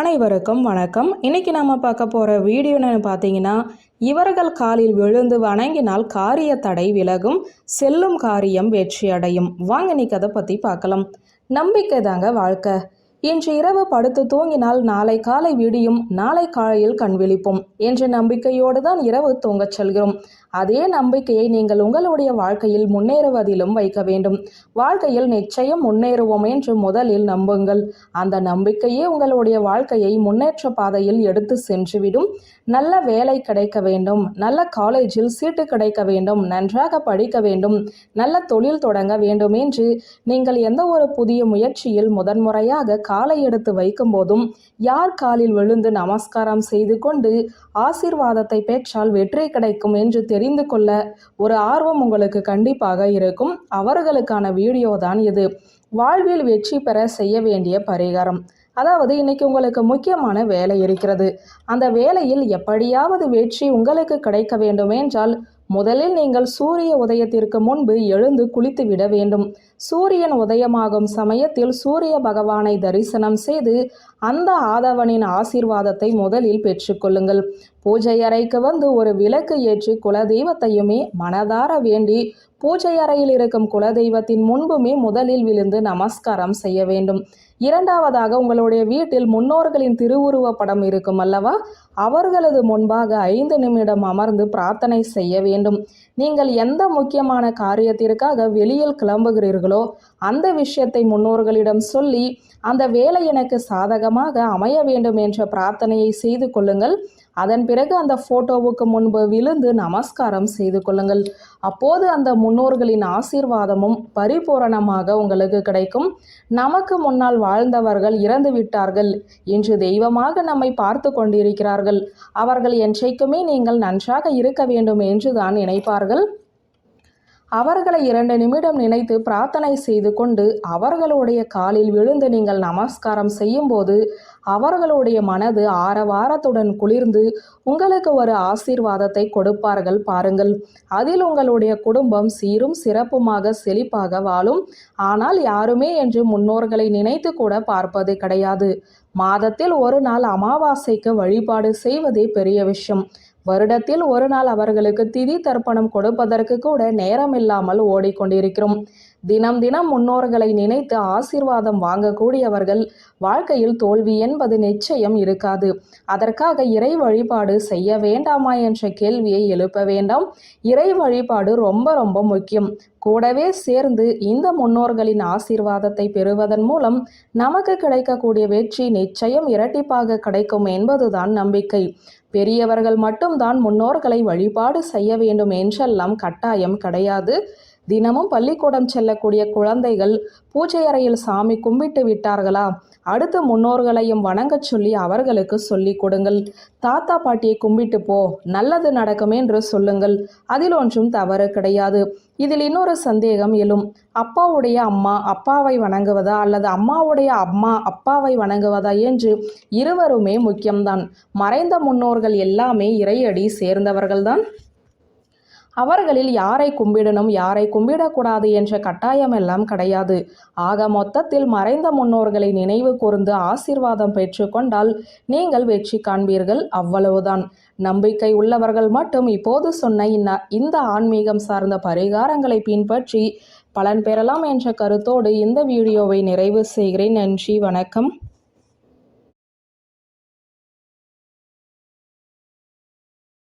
அனைவருக்கும் வணக்கம். இன்னைக்கு நம்ம பார்க்க போகிற வீடியோன்னு பார்த்தீங்கன்னா, இவர்கள் காலில் விழுந்து வணங்கினால் காரிய தடை விலகும், செல்லும் காரியம் வெற்றி அடையும். வாங்க இன்னைக்கு அதை பற்றி பார்க்கலாம். நம்பிக்கை தாங்க வாழ்க்கை. இன்று இரவு படுத்து தூங்கினால் நாளை காலை விடியும், நாளை காலையில் கண் விழிப்போம் என்ற நம்பிக்கையோடு தான் இரவு தூங்கச் செல்கிறோம். அதே நம்பிக்கையை நீங்கள் உங்களுடைய வாழ்க்கையில் முன்னேறுவதிலும் வைக்க வேண்டும். வாழ்க்கையில் நிச்சயம் முன்னேறுவோம் என்று முதலில் நம்புங்கள். அந்த நம்பிக்கையே உங்களுடைய வாழ்க்கையை முன்னேற்ற பாதையில் எடுத்து சென்றுவிடும். நல்ல வேலை கிடைக்க வேண்டும், நல்ல காலேஜில் சீட்டு கிடைக்க வேண்டும், நன்றாக படிக்க வேண்டும், நல்ல தொழில் தொடங்க வேண்டும் என்று நீங்கள் எந்த ஒரு புதிய முயற்சியில் முதன்முறையாக காலை எடுத்து வைக்கும் போதும் யார் காலில் விழுந்து நமஸ்காரம் செய்து கொண்டு ஆசீர்வாதத்தை பெற்றால் வெற்றி கிடைக்கும் என்று தெரிந்து கொள்ள ஒரு ஆர்வம் உங்களுக்கு கண்டிப்பாக இருக்கும். அவர்களுக்கான வீடியோ தான் இது. வாழ்வில் வெற்றி பெற செய்ய வேண்டிய பரிகாரம். அதாவது இன்னைக்கு உங்களுக்கு முக்கியமான வேலை இருக்கிறது. அந்த வேலையில் எப்படியாவது வெற்றி உங்களுக்கு கிடைக்க வேண்டும் என்றால் முதலில் நீங்கள் சூரிய உதயத்திற்கு முன்பு எழுந்து குளித்து விட வேண்டும். சூரியன் உதயமாகும் சமயத்தில் சூரிய பகவானை தரிசனம் செய்து அந்த ஆதவனின் ஆசீர்வாதத்தை முதலில் பெற்றுக்கொள்ளுங்கள். பூஜை அறைக்கு வந்து ஒரு விளக்கு ஏற்றி குலதெய்வத்தையுமே மனதார வேண்டி பூஜை அறையில் இருக்கும் குலதெய்வத்தின் முன்புமே முதலில் விழுந்து நமஸ்காரம் செய்ய வேண்டும். இரண்டாவதாக உங்களுடைய வீட்டில் முன்னோர்களின் திருவுருவ படம் இருக்கும் அல்லவா, அவர்களது முன்பாக 5 நிமிடம் அமர்ந்து பிரார்த்தனை செய்ய வேண்டும். நீங்கள் எந்த முக்கியமான காரியத்திற்காக வெளியில் கிளம்புகிறீர்களோ அந்த விஷயத்தை முன்னோர்களிடம் சொல்லி அந்த வேலை எனக்கு சாதகமாக அமைய வேண்டும் என்ற பிரார்த்தனையை செய்து கொள்ளுங்கள். அதன் பிறகு அந்த போட்டோவுக்கு முன்பு விழுந்து நமஸ்காரம் செய்து கொள்ளுங்கள். அப்போது அந்த முன்னோர்களின் ஆசீர்வாதமும் பரிபூரணமாக உங்களுக்கு கிடைக்கும். நமக்கு முன்னால் வாழ்ந்தவர்கள் இறந்து விட்டார்கள், இன்று தெய்வமாக நம்மை பார்த்து கொண்டிருக்கிறார்கள், அவர்கள் என்றைக்குமே நீங்கள் நன்றாக இருக்க வேண்டும் என்று தான் நினைப்பார்கள். அவர்களை 2 நிமிடம் நினைத்து பிரார்த்தனை செய்து கொண்டு அவர்களுடைய காலில் விழுந்து நீங்கள் நமஸ்காரம் செய்யும் போது அவர்களுடைய மனது ஆரவாரத்துடன் குளிர்ந்து உங்களுக்கு ஒரு ஆசீர்வாதத்தை கொடுப்பார்கள் பாருங்கள். அதில் உங்களுடைய குடும்பம் சீரும் சிறப்புமாக செழிப்பாக வாழும். ஆனால் யாருமே என்று முன்னோர்களை நினைத்து கூட பார்ப்பது கிடையாது. மாதத்தில் ஒரு நாள் அமாவாசைக்கு வழிபாடு செய்வதே பெரிய விஷயம். வருடத்தில் ஒரு நாள் அவர்களுக்கு திதி தர்ப்பணம் கொடுப்பதற்கு கூட நேரம் இல்லாமல் ஓடிக்கொண்டிருக்கிறோம். தினம் தினம் முன்னோர்களை நினைத்து ஆசீர்வாதம் வாங்கக்கூடியவர்கள் வாழ்க்கையில் தோல்வி என்பது நிச்சயம் இருக்காது. அதற்காக இறை வழிபாடு செய்ய வேண்டாமா என்ற கேள்வியை எழுப்ப வேண்டாம். இறை வழிபாடு ரொம்ப ரொம்ப முக்கியம். கூடவே சேர்ந்து இந்த முன்னோர்களின் ஆசீர்வாதத்தை பெறுவதன் மூலம் நமக்கு கிடைக்கக்கூடிய வெற்றி நிச்சயம் இரட்டிப்பாக கிடைக்கும் என்பதுதான் நம்பிக்கை. பெரியவர்கள் மட்டும்தான் முன்னோர்களை வழிபாடு செய்ய வேண்டும் என்றெல்லாம் கட்டாயம் கிடையாது. தினமும் பள்ளிக்கூடம் செல்லக்கூடிய குழந்தைகள் பூஜை அறையில் சாமி கும்பிட்டு விட்டார்களா, அடுத்து முன்னோர்களையும் வணங்கச் சொல்லி அவர்களுக்கு சொல்லிக் கொடுங்கள். தாத்தா பாட்டியை கும்பிட்டு போ, நல்லது நடக்கும் என்று சொல்லுங்கள். அதில் ஒன்றும் தவறு கிடையாது. இதில் இன்னொரு சந்தேகம் எழும். அப்பாவுடைய அம்மா அப்பாவை வணங்குவதா அல்லது அம்மாவுடைய அம்மா அப்பாவை வணங்குவதா என்று இருவருமே முக்கியம்தான். மறைந்த முன்னோர்கள் எல்லாமே இறையடி சேர்ந்தவர்கள்தான். அவர்களில் யாரை கும்பிடணும் யாரை கும்பிடக்கூடாது என்ற கட்டாயம் எல்லாம் கிடையாது. ஆக மொத்தத்தில் மறைந்த முன்னோர்களை நினைவு கூர்ந்து ஆசீர்வாதம் பெற்று கொண்டால் நீங்கள் வெற்றி காண்பீர்கள், அவ்வளவுதான். நம்பிக்கை உள்ளவர்கள் மட்டும் இப்போது சொன்ன இந்த ஆன்மீகம் சார்ந்த பரிகாரங்களை பின்பற்றி பலன் பெறலாம் என்ற கருத்தோடு இந்த வீடியோவை நிறைவு செய்கிறேன். நன்றி, வணக்கம்.